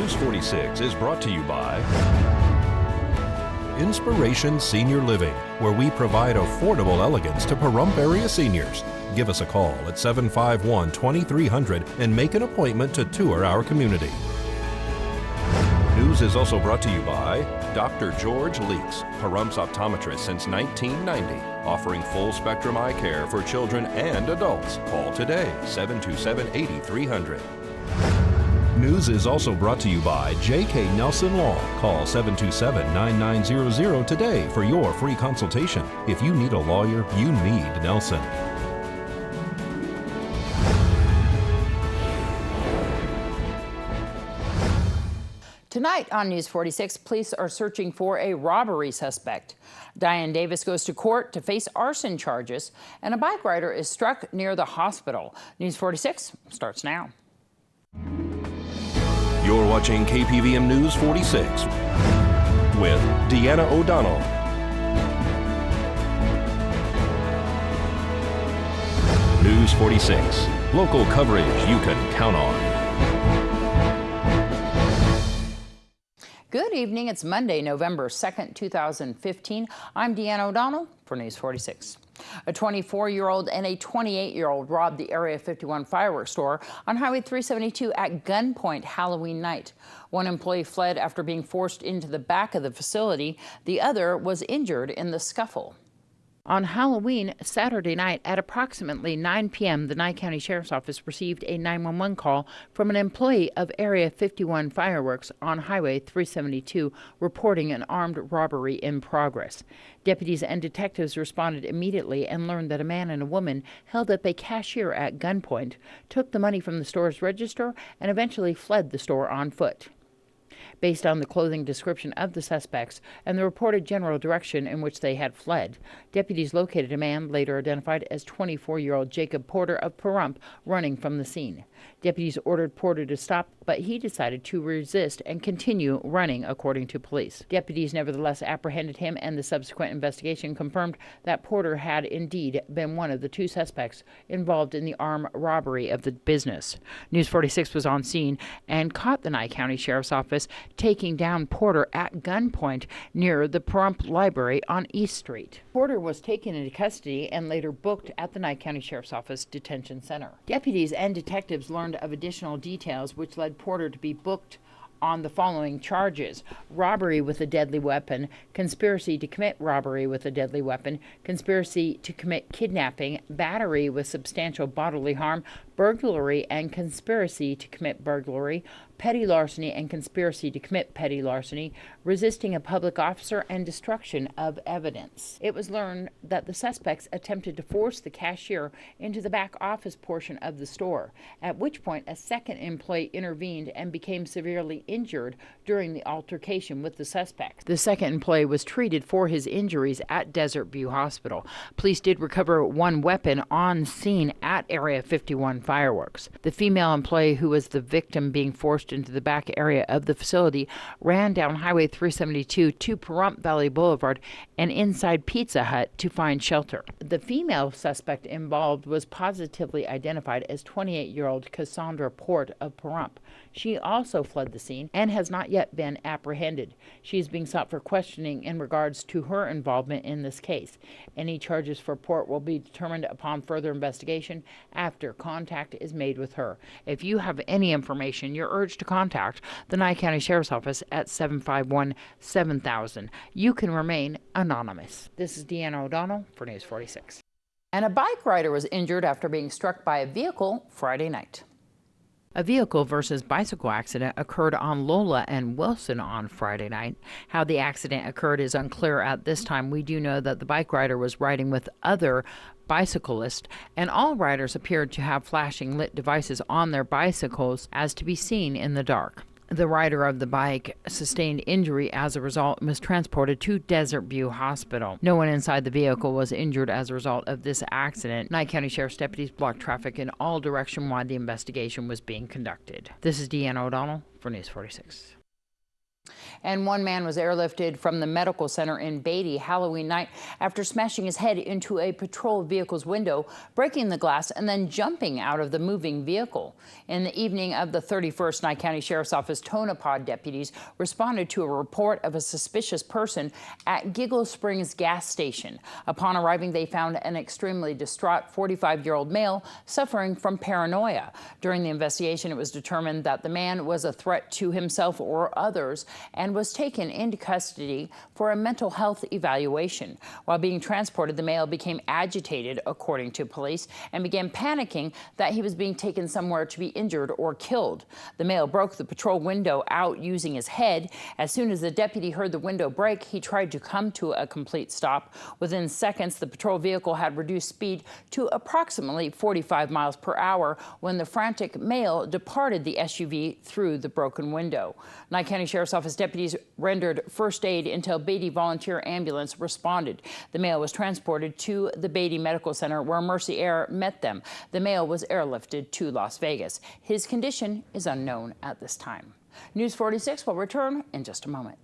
News 46 is brought to you by Inspiration Senior Living, where we provide affordable elegance to Pahrump area seniors. Give us a call at 751-2300 and make an appointment to tour our community. News is also brought to you by Dr. George Leeks, Pahrump's optometrist since 1990, offering full-spectrum eye care for children and adults. Call today, 727-8300. News is also brought to you by J.K. Nelson Law. Call 727-9900 today for your free consultation. If you need a lawyer, you need Nelson. Tonight on News 46, police are searching for a robbery suspect. Diane Davis goes to court to face arson charges, and a bike rider is struck near the hospital. News 46 starts now. You're watching KPVM News 46 with Deanna O'Donnell. News 46, local coverage you can count on. Good evening. It's Monday, November 2nd, 2015. I'm Deanna O'Donnell for News 46. A 24-year-old and a 28-year-old robbed the Area 51 fireworks store on Highway 372 at gunpoint Halloween night. One employee fled after being forced into the back of the facility. The other was injured in the scuffle. On Halloween, Saturday night at approximately 9 p.m., the Nye County Sheriff's Office received a 911 call from an employee of Area 51 Fireworks on Highway 372 reporting an armed robbery in progress. Deputies and detectives responded immediately and learned that a man and a woman held up a cashier at gunpoint, took the money from the store's register, and eventually fled the store on foot. Based on the clothing description of the suspects and the reported general direction in which they had fled, deputies located a man later identified as 24-year-old Jacob Porter of Pahrump running from the scene. Deputies ordered Porter to stop, but he decided to resist and continue running, according to police. Deputies nevertheless apprehended him, and the subsequent investigation confirmed that Porter had indeed been one of the two suspects involved in the armed robbery of the business. News 46 was on scene and caught the Nye County Sheriff's Office taking down Porter at gunpoint near the Pahrump Library on East Street. Porter was taken into custody and later booked at the Nye County Sheriff's Office Detention Center. Deputies and detectives learned of additional details which led Porter to be booked on the following charges: robbery with a deadly weapon, conspiracy to commit robbery with a deadly weapon, conspiracy to commit kidnapping, battery with substantial bodily harm, burglary and conspiracy to commit burglary, petty larceny and conspiracy to commit petty larceny, resisting a public officer, and destruction of evidence. It was learned that the suspects attempted to force the cashier into the back office portion of the store, at which point a second employee intervened and became severely injured during the altercation with the suspect. The second employee was treated for his injuries at Desert View Hospital. Police did recover one weapon on scene at Area 51 Fireworks. The female employee who was the victim being forced into the back area of the facility ran down Highway 372 to Pahrump Valley Boulevard and inside Pizza Hut to find shelter. The female suspect involved was positively identified as 28-year-old Cassandra Port of Pahrump. She also fled the scene and has not yet been apprehended. She is being sought for questioning in regards to her involvement in this case. Any charges for Port will be determined upon further investigation after contact is made with her. If you have any information, you're urged to contact the Nye County Sheriff's Office at 751-7000. You can remain anonymous. This is Deanna O'Donnell for News 46. And a bike rider was injured after being struck by a vehicle Friday night. A vehicle versus bicycle accident occurred on Lola and Wilson on Friday night. How the accident occurred is unclear at this time. We do know that the bike rider was riding with other bicyclists, and all riders appeared to have flashing lit devices on their bicycles as to be seen in the dark. The rider of the bike sustained injury as a result and was transported to Desert View Hospital. No one inside the vehicle was injured as a result of this accident. Nye County Sheriff's deputies blocked traffic in all directions while the investigation was being conducted. This is Deanna O'Donnell for News 46. And one man was airlifted from the medical center in Beatty Halloween night after smashing his head into a patrol vehicle's window, breaking the glass, and then jumping out of the moving vehicle. In the evening of the 31st, Nye County Sheriff's Office Tonopah deputies responded to a report of a suspicious person at Giggle Springs gas station. Upon arriving, they found an extremely distraught 45-year-old male suffering from paranoia. During the investigation, it was determined that the man was a threat to himself or others and was taken into custody for a mental health evaluation. While being transported, the male became agitated, according to police, and began panicking that he was being taken somewhere to be injured or killed. The male broke the patrol window out using his head. As soon as the deputy heard the window break, he tried to come to a complete stop. Within seconds, the patrol vehicle had reduced speed to approximately 45 miles per hour when the frantic male departed the SUV through the broken window. Nye County Sheriff's Office deputies rendered first aid until Beatty Volunteer Ambulance responded. The male was transported to the Beatty Medical Center where Mercy Air met them. The male was airlifted to Las Vegas. His condition is unknown at this time. News 46 will return in just a moment.